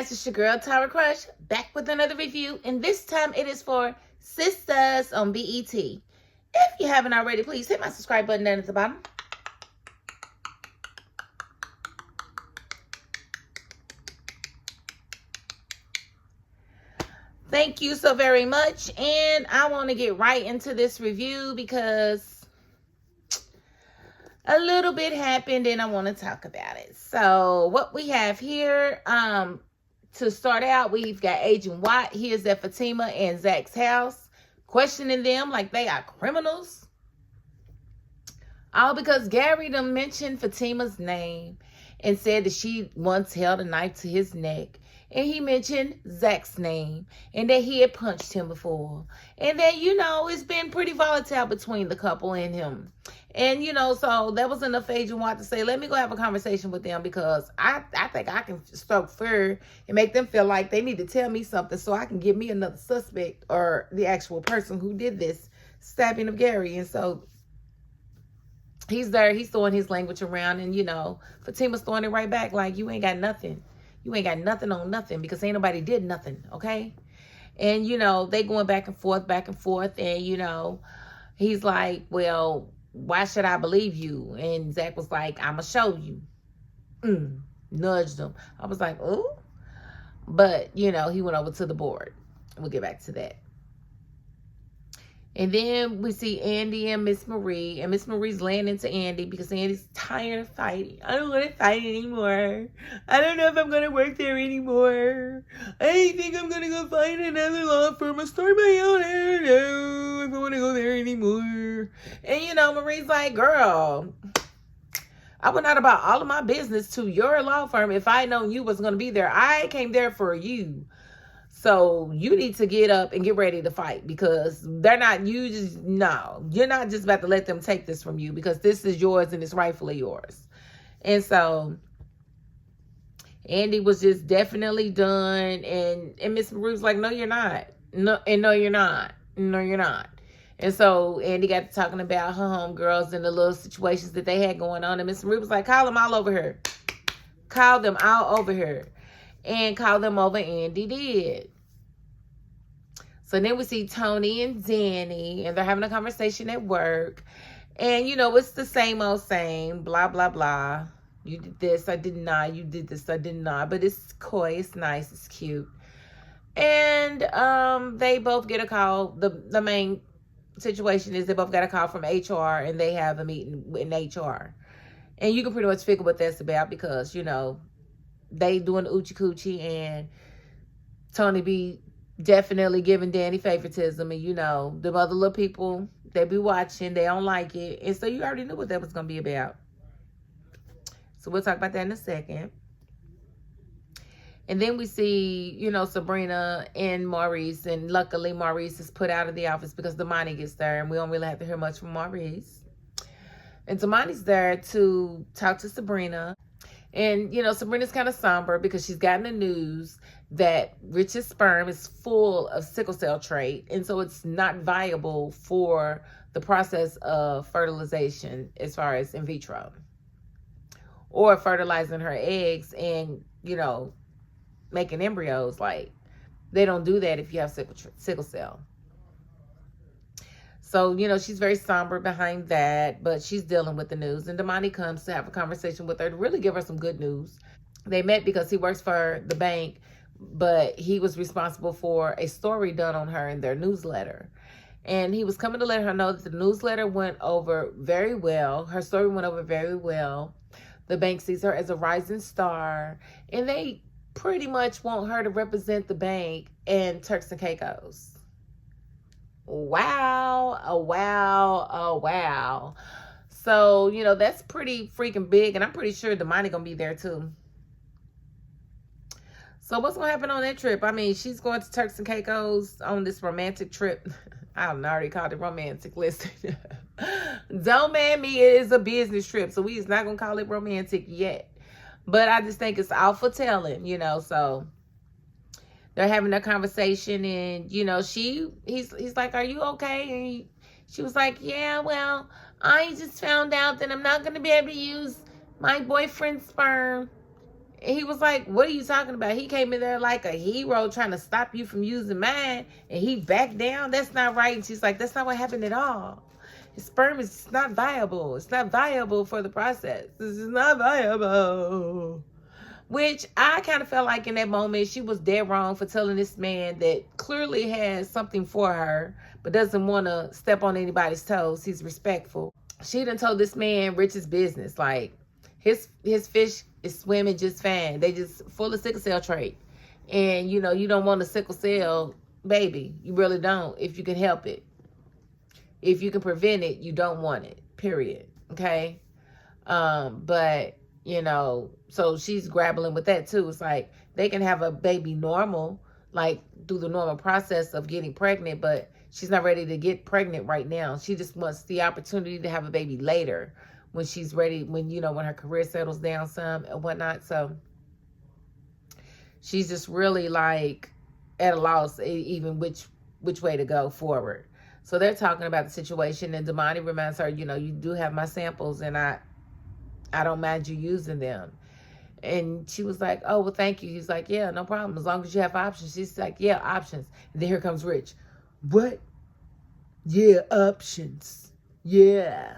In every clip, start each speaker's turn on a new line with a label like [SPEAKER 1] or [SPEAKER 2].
[SPEAKER 1] guys, it's your girl Tyra Crush back with another review, and this time it is for Sistas on BET. If you haven't already, please hit my subscribe button down at the bottom. Thank you so very much, and I want to get right into this review because a little bit happened and I want to talk about it. So what we have here, to start out, we've got Agent Watt. He is at Fatima and Zach's house, questioning them like they are criminals. All because Gary done mentioned Fatima's name and said that she once held a knife to his neck. And he mentioned Zach's name and that he had punched him before. And that, it's been pretty volatile between the couple and him. And, so that was enough for Agent Watt to say, let me go have a conversation with them because I think I can stoke fear and make them feel like they need to tell me something so I can give me another suspect or the actual person who did this stabbing of Gary. And so he's there. He's throwing his language around and, Fatima's throwing it right back like you ain't got nothing. You ain't got nothing on nothing because ain't nobody did nothing, okay? And, they going back and forth. And, he's like, well, why should I believe you? And Zach was like, I'm going to show you. Nudged him. I was like, ooh. But, he went over to the board. We'll get back to that. And then we see Andy and Miss Marie. And Miss Marie's laying into Andy because Andy's tired of fighting. I don't want to fight anymore. I don't know if I'm going to work there anymore. I think I'm going to go find another law firm and start my own. I don't know if I want to go there anymore. And, Marie's like, girl, I went out about all of my business to your law firm if I known you was going to be there. I came there for you. So you need to get up and get ready to fight because you're not just about to let them take this from you because this is yours and it's rightfully yours. And so Andy was just definitely done. And Miss Marie's like, no, you're not. No, you're not. No, you're not. And so Andy got to talking about her homegirls and the little situations that they had going on. And Miss Marie was like, call them all over here. Call them all over here. And call them over, Andy did. So then we see Tony and Danny, and they're having a conversation at work. And, it's the same old same, blah, blah, blah. You did this, I did not. You did this, I did not. But it's coy, it's nice, it's cute. And they both get a call. The main situation is they both got a call from HR, and they have a meeting in HR. And you can pretty much figure what that's about because, they doing oochie coochie, and Tony be definitely giving Danny favoritism. And, the other little people, they be watching. They don't like it. And so you already knew what that was going to be about. So we'll talk about that in a second. And then we see, Sabrina and Maurice. And luckily, Maurice is put out of the office because Damani gets there. And we don't really have to hear much from Maurice. And Damani's there to talk to Sabrina. And, Sabrina's kind of somber because she's gotten the news that Rich's sperm is full of sickle cell trait. And so it's not viable for the process of fertilization as far as in vitro. Or fertilizing her eggs and, making embryos. Like, they don't do that if you have sickle cell. So, she's very somber behind that, but she's dealing with the news. And Damani comes to have a conversation with her to really give her some good news. They met because he works for the bank, but he was responsible for a story done on her in their newsletter. And he was coming to let her know that the newsletter went over very well. Her story went over very well. The bank sees her as a rising star, and they pretty much want her to represent the bank in Turks and Caicos. Wow, oh wow, oh wow. So, that's pretty freaking big, and I'm pretty sure Damani gonna be there too. So what's gonna happen on that trip? I mean, she's going to Turks and Caicos on this romantic trip. I already called it romantic. Listen, don't man me, it is a business trip, so we is not gonna call it romantic yet. But I just think it's all for telling, so they're having a conversation, and, he's like, are you okay? And she was like, yeah, well, I just found out that I'm not going to be able to use my boyfriend's sperm. And he was like, what are you talking about? He came in there like a hero trying to stop you from using mine, and he backed down. That's not right. And she's like, that's not what happened at all. His sperm is not viable. It's not viable for the process. This is not viable. Which I kind of felt like in that moment, she was dead wrong for telling this man that clearly has something for her, but doesn't want to step on anybody's toes. He's respectful. She done told this man Rich's business. Like, his fish is swimming just fine. They just full of sickle cell trait. And, you know, you don't want a sickle cell baby. You really don't, if you can help it. If you can prevent it, you don't want it, period. Okay? But, you know, so she's grappling with that too. It's like, they can have a baby normal, like through the normal process of getting pregnant, but she's not ready to get pregnant right now. She just wants the opportunity to have a baby later when she's ready, when, you know, when her career settles down some and whatnot. So she's just really like at a loss, even which way to go forward. So they're talking about the situation, and Damani reminds her, you know, you do have my samples, and I don't mind you using them. And she was like, oh, well, thank you. He's like, yeah, no problem. As long as you have options. She's like, yeah, options. And then here comes Rich. What? Yeah, options. Yeah.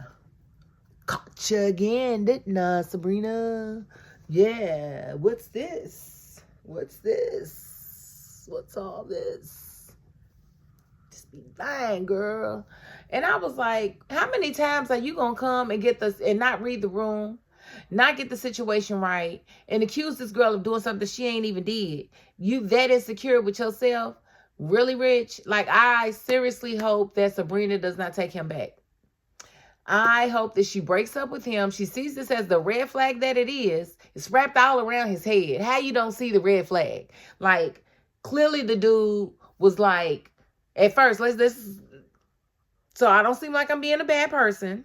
[SPEAKER 1] Caught you again, didn't I, Sabrina? Yeah. What's this? What's this? What's all this? Just be lying, girl. And I was like, how many times are you going to come and get this and not read the room, not get the situation right, and accuse this girl of doing something she ain't even did? You that insecure with yourself? Really, Rich? Like, I seriously hope that Sabrina does not take him back. I hope that she breaks up with him. She sees this as the red flag that it is. It's wrapped all around his head. How you don't see the red flag? Like, clearly the dude was like, at first, so I don't seem like I'm being a bad person.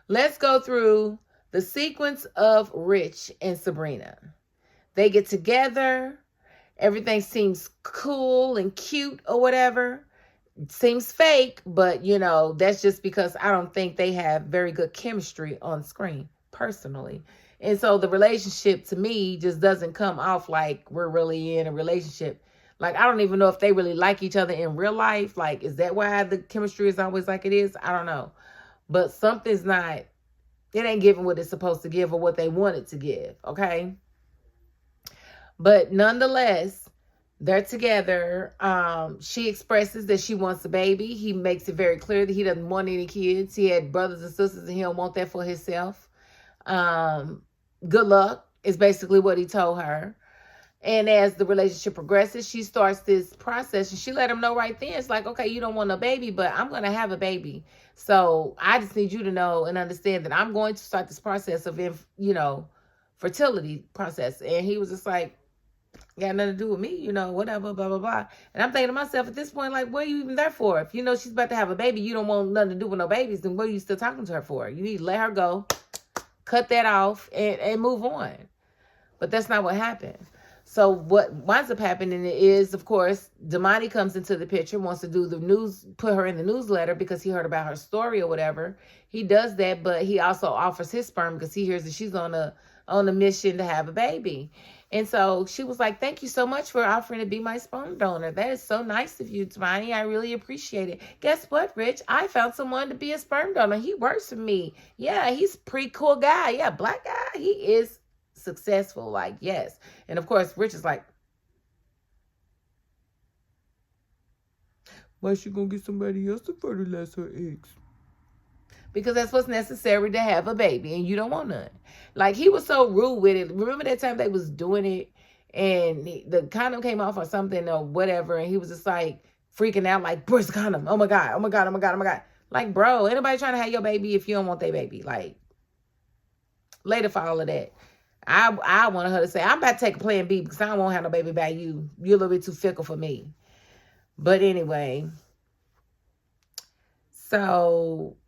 [SPEAKER 1] Let's go through the sequence of Rich and Sabrina. They get together. Everything seems cool and cute or whatever. It seems fake, but, you know, that's just because I don't think they have very good chemistry on screen, personally. And so the relationship, to me, just doesn't come off like we're really in a relationship. Like, I don't even know if they really like each other in real life. Like, is that why the chemistry is always like it is? I don't know. But something's not, it ain't giving what it's supposed to give or what they want it to give, okay? But nonetheless, they're together. She expresses that she wants a baby. He makes it very clear that he doesn't want any kids. He had brothers and sisters, and he don't want that for himself. Good luck is basically what he told her. And as the relationship progresses, she starts this process, and she let him know right then. It's like, okay, you don't want a baby, but I'm going to have a baby. So I just need you to know and understand that I'm going to start this process of, you know, fertility process. And he was just like, got nothing to do with me, you know, whatever, blah, blah, blah. And I'm thinking to myself at this point, like, what are you even there for? If you know she's about to have a baby, you don't want nothing to do with no babies, then what are you still talking to her for? You need to let her go, cut that off, and move on. But that's not what happened. So what winds up happening is, of course, Damani comes into the picture, wants to do the news, put her in the newsletter because he heard about her story or whatever. He does that, but he also offers his sperm because he hears that she's on a mission to have a baby. And so she was like, thank you so much for offering to be my sperm donor. That is so nice of you, Damani. I really appreciate it. Guess what, Rich? I found someone to be a sperm donor. He works for me. Yeah, he's a pretty cool guy. Yeah, black guy. He is successful, like, yes. And of course Rich is like, why is she gonna get somebody else to fertilize her eggs? Because that's what's necessary to have a baby, and you don't want none. Like, he was so rude with it. Remember that time they was doing it and the condom came off or something or whatever, and he was just like freaking out like, where's the condom? Oh my god, oh my god, oh my god, oh my god. Like, bro, ain't nobody trying to have your baby if you don't want their baby. Like, later for all of that. I wanted her to say, I'm about to take a plan B because I don't want to have no baby by you. You're a little bit too fickle for me. But anyway, so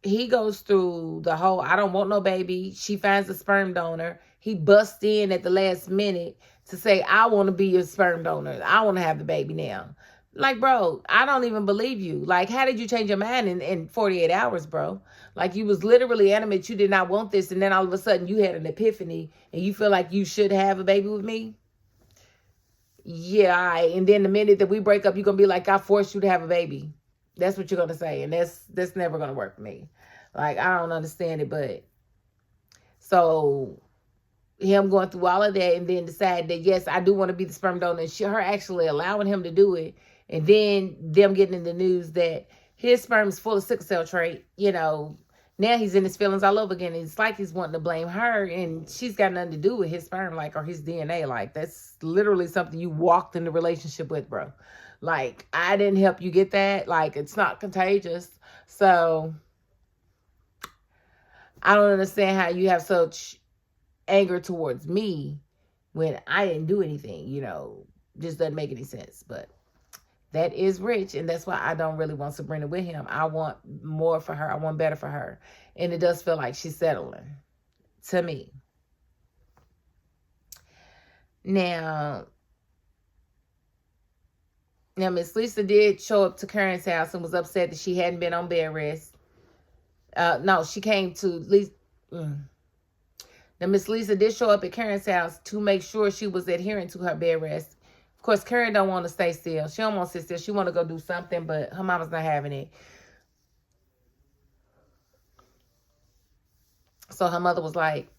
[SPEAKER 1] he goes through the whole, I don't want no baby. She finds a sperm donor. He busts in at the last minute to say, I want to be your sperm donor. I want to have the baby now. Like, bro, I don't even believe you. Like, how did you change your mind in 48 hours, bro? Like, you was literally adamant you did not want this, and then all of a sudden you had an epiphany, and you feel like you should have a baby with me? Yeah, and then the minute that we break up, you're going to be like, I forced you to have a baby. That's what you're going to say, and that's never going to work for me. Like, I don't understand it, but... So, him going through all of that and then decide that, yes, I do want to be the sperm donor, and her actually allowing him to do it, and then them getting in the news that his sperm is full of sickle cell trait, now he's in his feelings all over again. It's like he's wanting to blame her, and she's got nothing to do with his sperm, like, or his DNA. Like, that's literally something you walked in the relationship with, bro. Like, I didn't help you get that. Like, it's not contagious. So, I don't understand how you have such anger towards me when I didn't do anything, just doesn't make any sense. But that is Rich, and that's why I don't really want Sabrina with him. I want more for her. I want better for her. And it does feel like she's settling to me. Now Miss Lisa did show up to Karen's house and was upset that she hadn't been on bed rest. No, she came to Lisa. Now, Miss Lisa did show up at Karen's house to make sure she was adhering to her bed rest. Of course, Karen don't want to stay still. She don't want to sit still. She want to go do something, but her mama's not having it. So her mother was like,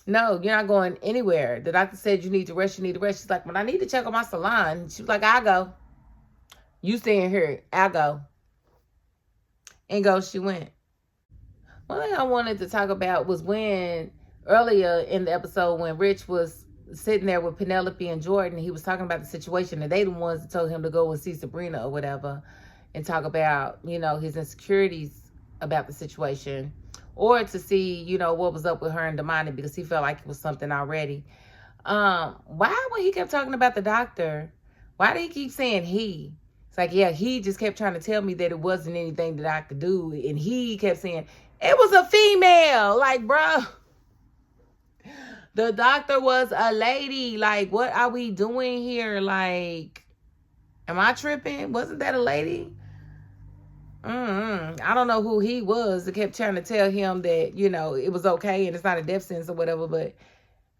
[SPEAKER 1] no, you're not going anywhere. The doctor said you need to rest. You need to rest. She's like, but I need to check on my salon. She was like, I'll go. You staying here. I'll go. And go she went. One thing I wanted to talk about was when earlier in the episode when Rich was sitting there with Penelope and Jordan, he was talking about the situation, and they the ones that told him to go and see Sabrina or whatever and talk about, his insecurities about the situation, or to see, what was up with her and Damani, because he felt like it was something already. Why when he kept talking about the doctor, why did he keep saying he? It's like, yeah, he just kept trying to tell me that it wasn't anything that I could do, and he kept saying, it was a female. Like, bruh. The doctor was a lady. Like, what are we doing here? Like, am I tripping? Wasn't that a lady? I don't know who he was that kept trying to tell him that, it was okay and it's not a death sentence or whatever, but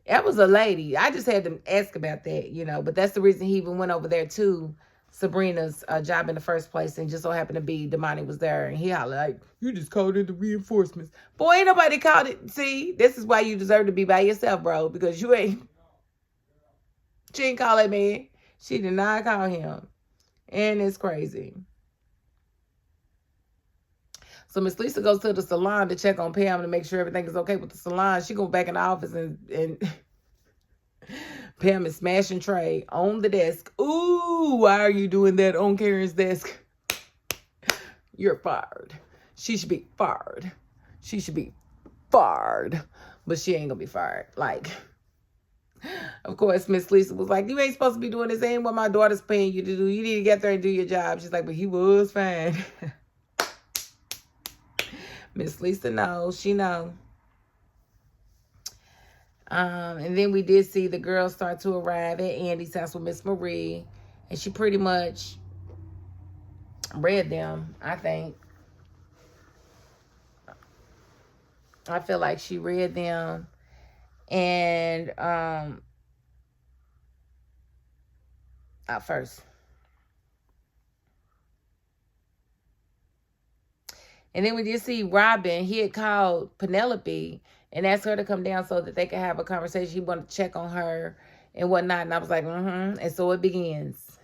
[SPEAKER 1] that was a lady. I just had to ask about that, but that's the reason he even went over there to Sabrina's job in the first place, and just so happened to be Damani was there, and he hollered like, you just called in the reinforcements. Boy, ain't nobody called it. See, this is why you deserve to be by yourself, bro, because she didn't call that man. She did not call him, and it's crazy. So Miss Lisa goes to the salon to check on Pam to make sure everything is okay with the salon. She goes back in the office and Pam is smashing Trey on the desk. Ooh, why are you doing that on Karen's desk? You're fired. She should be fired. She should be fired. But she ain't gonna be fired. Like, of course, Miss Lisa was like, you ain't supposed to be doing this. Ain't what my daughter's paying you to do. You need to get there and do your job. She's like, but he was fine. Miss Lisa knows. She know. And then we did see the girls start to arrive at Andy's house with Miss Marie. And she pretty much read them, I think. I feel like she read them. And at first. And then we did see Robin. He had called Penelope and asked her to come down so that they could have a conversation. He wanted to check on her and whatnot. And I was like, And so it begins.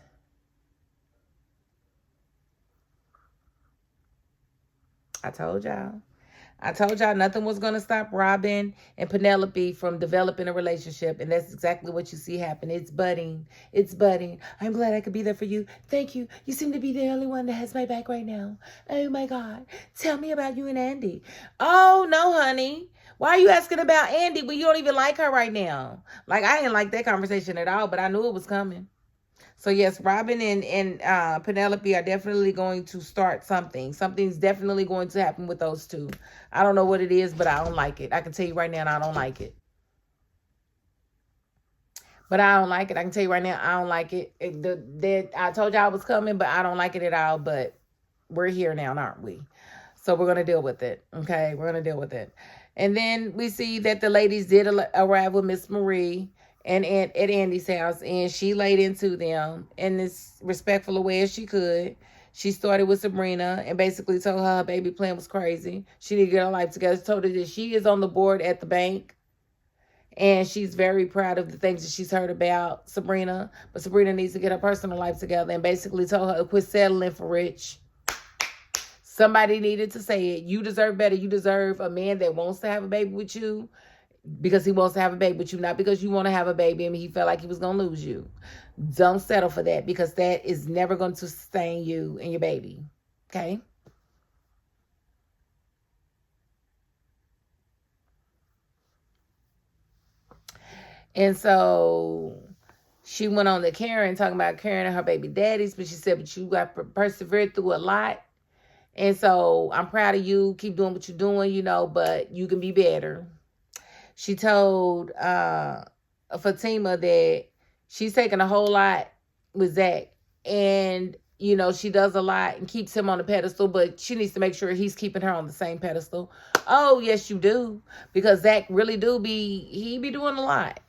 [SPEAKER 1] I told y'all nothing was going to stop Robin and Penelope from developing a relationship. And that's exactly what you see happen. It's budding. It's budding. I'm glad I could be there for you. Thank you. You seem to be the only one that has my back right now. Oh, my God. Tell me about you and Andy. Oh, no, honey. Why are you asking about Andy when you don't even like her right now? Like, I didn't like that conversation at all, but I knew it was coming. So, yes, Robin and Penelope are definitely going to start something. Something's definitely going to happen with those two. I don't know what it is, but I don't like it. I can tell you right now, I don't like it. But I don't like it. I can tell you right now, I don't like it. I told you I was coming, but I don't like it at all. But we're here now, aren't we? So we're going to deal with it. Okay, we're going to deal with it. And then we see that the ladies did arrive with Miss Marie and at Andy's house, and she laid into them in as respectful a way as she could. She started with Sabrina and basically told her baby plan was crazy. She needed to get her life together. She told her that she is on the board at the bank, and she's very proud of the things that she's heard about Sabrina. But Sabrina needs to get her personal life together, and basically told her to quit settling for Rich. Somebody needed to say it. You deserve better. You deserve a man that wants to have a baby with you because he wants to have a baby with you, not because you want to have a baby and he felt like he was going to lose you. Don't settle for that, because that is never going to sustain you and your baby. Okay? And so she went on to Karen, talking about Karen and her baby daddies, but she said, but you got persevered through a lot. And so I'm proud of you. Keep doing what you're doing, you know, but you can be better. She told Fatima that she's taking a whole lot with Zach. And, you know, she does a lot and keeps him on the pedestal, but she needs to make sure he's keeping her on the same pedestal. Oh, yes, you do. Because Zach really he be doing a lot.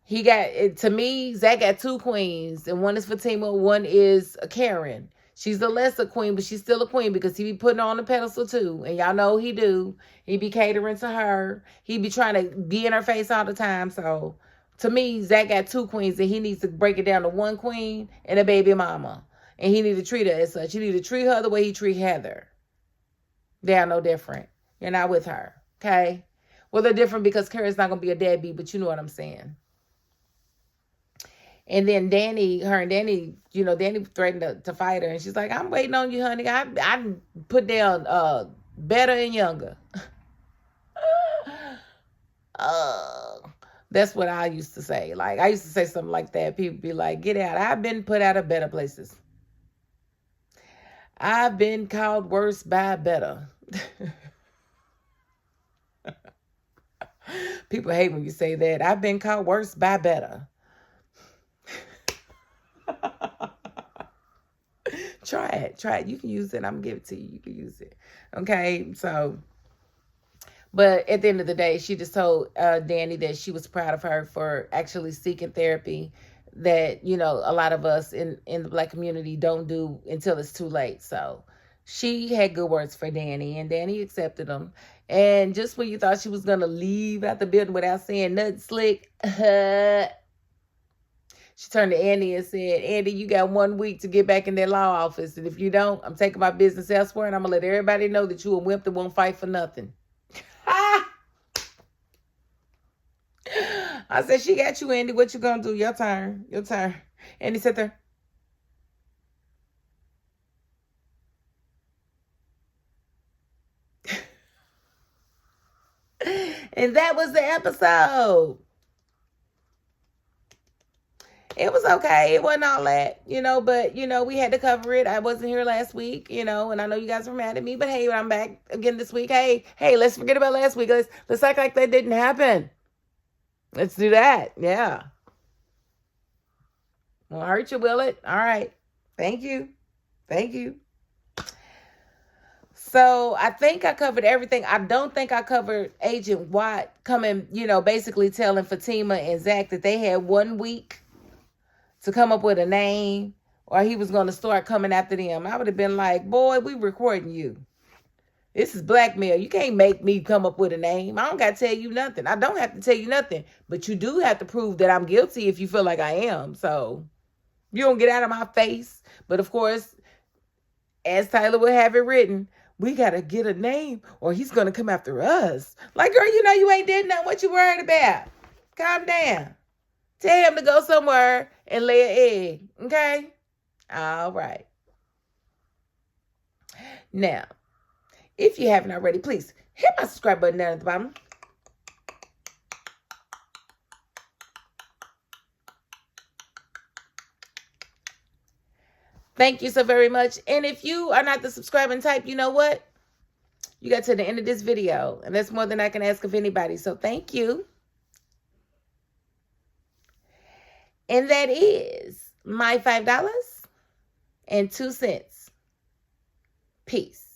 [SPEAKER 1] He got, to me, Zach got two queens, and one is Fatima, one is Karen. She's the lesser queen, but she's still a queen because he be putting her on the pedestal too. And y'all know he do. He be catering to her. He be trying to be in her face all the time. So, to me, Zach got two queens, and he needs to break it down to one queen and a baby mama. And he need to treat her as such. He need to treat her the way he treat Heather. They are no different. You're not with her, okay? Well, they're different because Karen's not going to be a deadbeat, but you know what I'm saying. And then Danny, you know, Danny threatened to fight her. And she's like, I'm waiting on you, honey. I put down better and younger. That's what I used to say. Like, I used to say something like that. People be like, get out. I've been put out of better places. I've been called worse by better. People hate when you say that. I've been called worse by better. Try it. You can use it. I'm gonna give it to you. You can use it. Okay. So, but at the end of the day, she just told Danny that she was proud of her for actually seeking therapy that, you know, a lot of us in the Black community don't do until it's too late. So she had good words for Danny, and Danny accepted them. And just when you thought she was gonna leave out the building without saying nothing slick, she turned to Andy and said, Andy, you got 1 week to get back in that law office. And if you don't, I'm taking my business elsewhere, and I'm going to let everybody know that you a wimp that won't fight for nothing. I said, she got you, Andy. What you going to do? Your turn. Andy sat there. And that was the episode. It was okay. It wasn't all that, you know, but, you know, we had to cover it. I wasn't here last week, you know, and I know you guys were mad at me, but hey, I'm back again this week. Hey, let's forget about last week. Let's act like that didn't happen. Let's do that. Yeah. Won't hurt you, will it? All right. Thank you. So I think I covered everything. I don't think I covered Agent Watt coming, you know, basically telling Fatima and Zach that they had 1 week to come up with a name, or he was going to start coming after them. I would have been like, boy, we recording you. This is blackmail. You can't make me come up with a name. I don't got to tell you nothing. I don't have to tell you nothing. But you do have to prove that I'm guilty if you feel like I am. So you don't get out of my face. But of course, as Tyler would have it written, we got to get a name or he's going to come after us. Like, girl, you know you ain't did nothing. What you worried about? Calm down. Tell him to go somewhere and lay an egg. Okay? All right. Now, if you haven't already, please hit my subscribe button down at the bottom. Thank you so very much. And if you are not the subscribing type, you know what? You got to the end of this video. And that's more than I can ask of anybody. So thank you. And that is my $5.02. Peace.